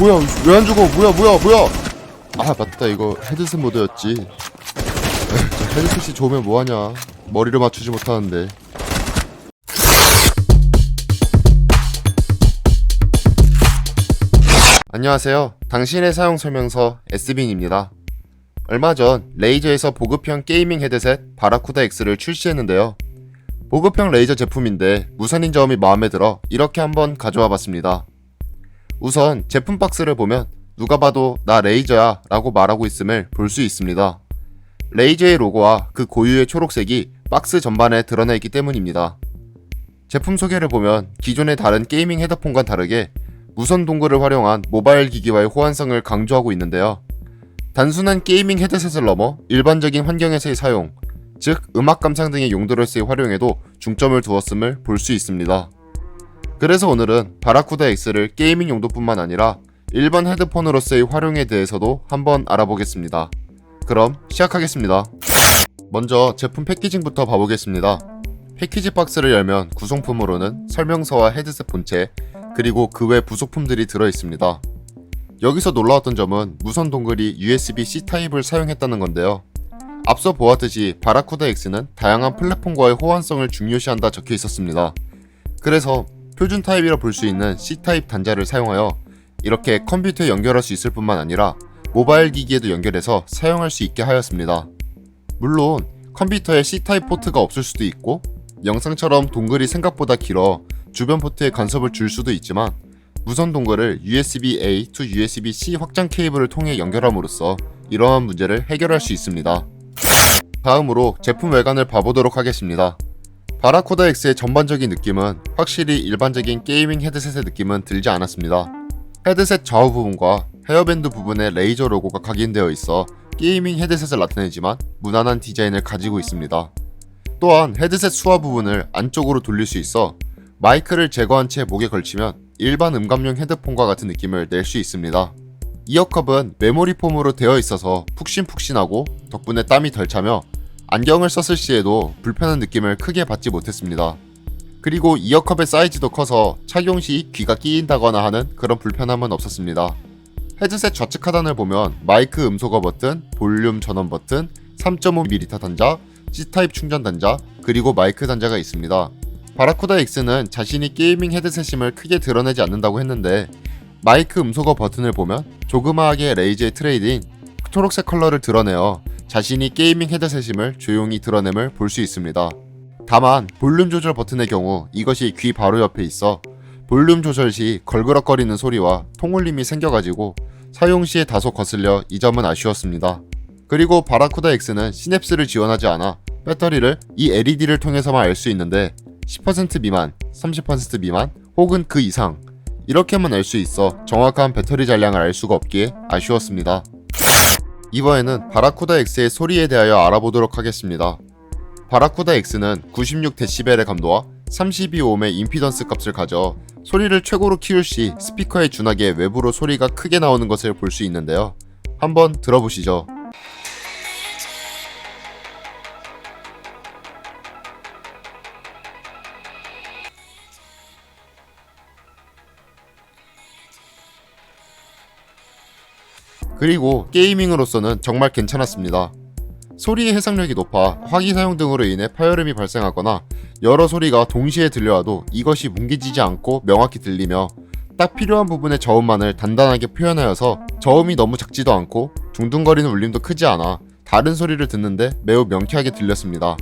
뭐야, 왜 안 죽어? 뭐야. 아, 맞다. 이거 헤드셋 모드였지. 저 헤드셋이 좋으면 뭐하냐. 머리를 맞추지 못하는데. 안녕하세요. 당신의 사용 설명서 SBN입니다. 얼마 전 레이저에서 보급형 게이밍 헤드셋 바라쿠다 X를 출시했는데요. 보급형 레이저 제품인데 무선인 점이 마음에 들어 이렇게 한번 가져와 봤습니다. 우선 제품 박스를 보면 누가 봐도 나 레이저야 라고 말하고 있음을 볼 수 있습니다. 레이저의 로고와 그 고유의 초록색이 박스 전반에 드러나 있기 때문입니다. 제품 소개를 보면 기존의 다른 게이밍 헤드폰과는 다르게 무선 동글을 활용한 모바일 기기와의 호환성을 강조하고 있는데요. 단순한 게이밍 헤드셋을 넘어 일반적인 환경에서의 사용, 즉 음악 감상 등의 용도로서의 활용에도 중점을 두었음을 볼 수 있습니다. 그래서 오늘은 바라쿠다 X를 게이밍 용도뿐만 아니라 일반 헤드폰으로서의 활용에 대해서도 한번 알아보겠습니다. 그럼 시작하겠습니다. 먼저 제품 패키징부터 봐보겠습니다. 패키지 박스를 열면 구성품으로는 설명서와 헤드셋 본체, 그리고 그 외 부속품들이 들어있습니다. 여기서 놀라웠던 점은 무선 동글이 USB-C 타입을 사용했다는 건데요. 앞서 보았듯이 바라쿠다 X는 다양한 플랫폼과의 호환성을 중요시한다 적혀 있었습니다. 그래서 표준 타입이라 볼 수 있는 C타입 단자를 사용하여 이렇게 컴퓨터에 연결할 수 있을 뿐만 아니라 모바일 기기에도 연결해서 사용할 수 있게 하였습니다. 물론 컴퓨터에 C타입 포트가 없을 수도 있고 영상처럼 동글이 생각보다 길어 주변 포트에 간섭을 줄 수도 있지만 무선 동글을 USB-A to USB-C 확장 케이블을 통해 연결함으로써 이러한 문제를 해결할 수 있습니다. 다음으로 제품 외관을 봐보도록 하겠습니다. 바라쿠다 X의 전반적인 느낌은 확실히 일반적인 게이밍 헤드셋의 느낌은 들지 않았습니다. 헤드셋 좌우 부분과 헤어밴드 부분에 레이저 로고가 각인되어 있어 게이밍 헤드셋을 나타내지만 무난한 디자인을 가지고 있습니다. 또한 헤드셋 수화 부분을 안쪽으로 돌릴 수 있어 마이크를 제거한 채 목에 걸치면 일반 음감용 헤드폰과 같은 느낌을 낼 수 있습니다. 이어컵은 메모리 폼으로 되어 있어서 푹신푹신하고 덕분에 땀이 덜 차며 안경을 썼을 시에도 불편한 느낌을 크게 받지 못했습니다. 그리고 이어컵의 사이즈도 커서 착용 시 귀가 끼인다거나 하는 그런 불편함은 없었습니다. 헤드셋 좌측 하단을 보면 마이크 음소거 버튼, 볼륨 전원 버튼, 3.5mm 단자, C타입 충전 단자, 그리고 마이크 단자가 있습니다. 바라쿠다 X는 자신이 게이밍 헤드셋임을 크게 드러내지 않는다고 했는데 마이크 음소거 버튼을 보면 조그마하게 레이저의 트레이드인 초록색 컬러를 드러내어 자신이 게이밍 헤드셋임을 조용히 드러냄을 볼 수 있습니다. 다만 볼륨 조절 버튼의 경우 이것이 귀 바로 옆에 있어 볼륨 조절 시 걸그럭거리는 소리와 통울림이 생겨가지고 사용 시에 다소 거슬려 이 점은 아쉬웠습니다. 그리고 바라쿠다 X는 시냅스를 지원하지 않아 배터리를 이 LED를 통해서만 알 수 있는데 10% 미만, 30% 미만, 혹은 그 이상 이렇게만 알 수 있어 정확한 배터리 잔량을 알 수가 없기에 아쉬웠습니다. 이번에는 바라쿠다 X의 소리에 대하여 알아보도록 하겠습니다. 바라쿠다 X는 96dB의 감도와 32ohm의 임피던스 값을 가져 소리를 최고로 키울 시 스피커에 준하게 외부로 소리가 크게 나오는 것을 볼 수 있는데요. 한번 들어보시죠. 그리고 게이밍으로서는 정말 괜찮았습니다. 소리의 해상력이 높아 화기 사용 등으로 인해 파열음이 발생하거나 여러 소리가 동시에 들려와도 이것이 뭉개지지 않고 명확히 들리며 딱 필요한 부분의 저음만을 단단하게 표현하여서 저음이 너무 작지도 않고 둥둥거리는 울림도 크지 않아 다른 소리를 듣는데 매우 명쾌하게 들렸습니다.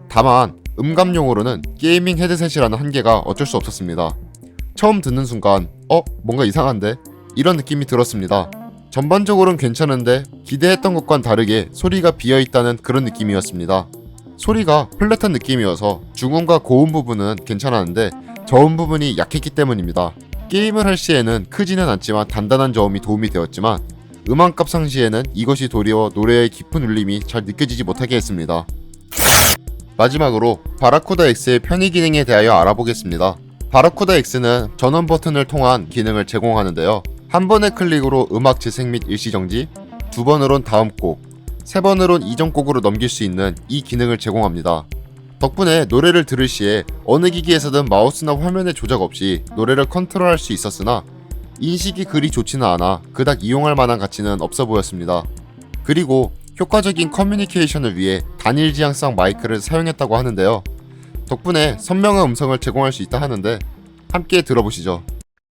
다만 음감용으로는 게이밍 헤드셋이라는 한계가 어쩔 수 없었습니다. 처음 듣는 순간 뭔가 이상한데? 이런 느낌이 들었습니다. 전반적으로는 괜찮은데 기대했던 것과는 다르게 소리가 비어있다는 그런 느낌이었습니다. 소리가 플랫한 느낌이어서 중음과 고음 부분은 괜찮았는데 저음 부분이 약했기 때문입니다. 게임을 할 시에는 크지는 않지만 단단한 저음이 도움이 되었지만 음악값 상시에는 이것이 도리어 노래의 깊은 울림이 잘 느껴지지 못하게 했습니다. 마지막으로 바라쿠다 X의 편의 기능에 대하여 알아보겠습니다. 바라쿠다 X는 전원 버튼을 통한 기능을 제공하는데요. 한 번의 클릭으로 음악 재생 및 일시정지, 두 번으론 다음 곡, 3번으론 이전 곡으로 넘길 수 있는 이 기능을 제공합니다. 덕분에 노래를 들을 시에 어느 기기에서든 마우스나 화면의 조작 없이 노래를 컨트롤할 수 있었으나 인식이 그리 좋지는 않아 그닥 이용할 만한 가치는 없어 보였습니다. 그리고 효과적인 커뮤니케이션을 위해 단일 지향성 마이크를 사용했다고 하는데요. 덕분에 선명한 음성을 제공할 수 있다 하는데 함께 들어보시죠.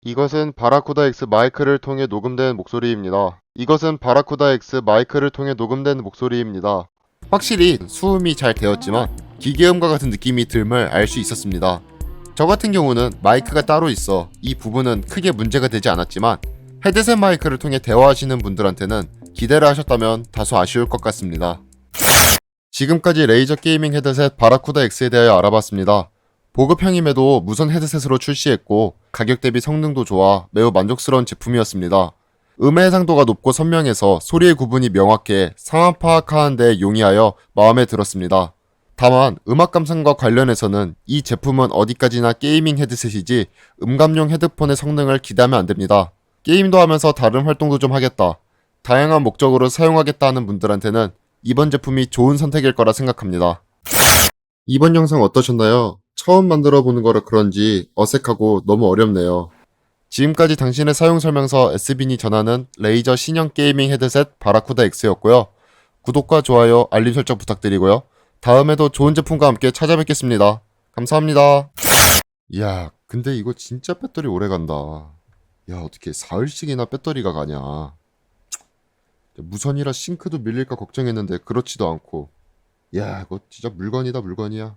이것은 바라쿠다 X 마이크를 통해 녹음된 목소리입니다. 이것은 바라쿠다 X 마이크를 통해 녹음된 목소리입니다. 확실히 수음이 잘 되었지만 기계음과 같은 느낌이 들물 알 수 있었습니다. 저 같은 경우는 마이크가 따로 있어 이 부분은 크게 문제가 되지 않았지만 헤드셋 마이크를 통해 대화하시는 분들한테는 기대를 하셨다면 다소 아쉬울 것 같습니다. 지금까지 레이저 게이밍 헤드셋 바라쿠다 X에 대하여 알아봤습니다. 보급형임에도 무선 헤드셋으로 출시했고 가격 대비 성능도 좋아 매우 만족스러운 제품이었습니다. 음의 해상도가 높고 선명해서 소리의 구분이 명확해 상황 파악하는 데 용이하여 마음에 들었습니다. 다만 음악 감상과 관련해서는 이 제품은 어디까지나 게이밍 헤드셋이지 음감용 헤드폰의 성능을 기대하면 안됩니다. 게임도 하면서 다른 활동도 좀 하겠다, 다양한 목적으로 사용하겠다 하는 분들한테는 이번 제품이 좋은 선택일 거라 생각합니다. 이번 영상 어떠셨나요? 처음 만들어 보는 거라 그런지 어색하고 너무 어렵네요. 지금까지 당신의 사용 설명서 SBN이 전하는 레이저 신형 게이밍 헤드셋 바라쿠다 X였고요. 구독과 좋아요, 알림 설정 부탁드리고요. 다음에도 좋은 제품과 함께 찾아뵙겠습니다. 감사합니다. 이야, 근데 이거 진짜 배터리 오래 간다. 야, 어떻게 사흘씩이나 배터리가 가냐. 무선이라 싱크도 밀릴까 걱정했는데 그렇지도 않고. 야, 이거 진짜 물건이다, 물건이야.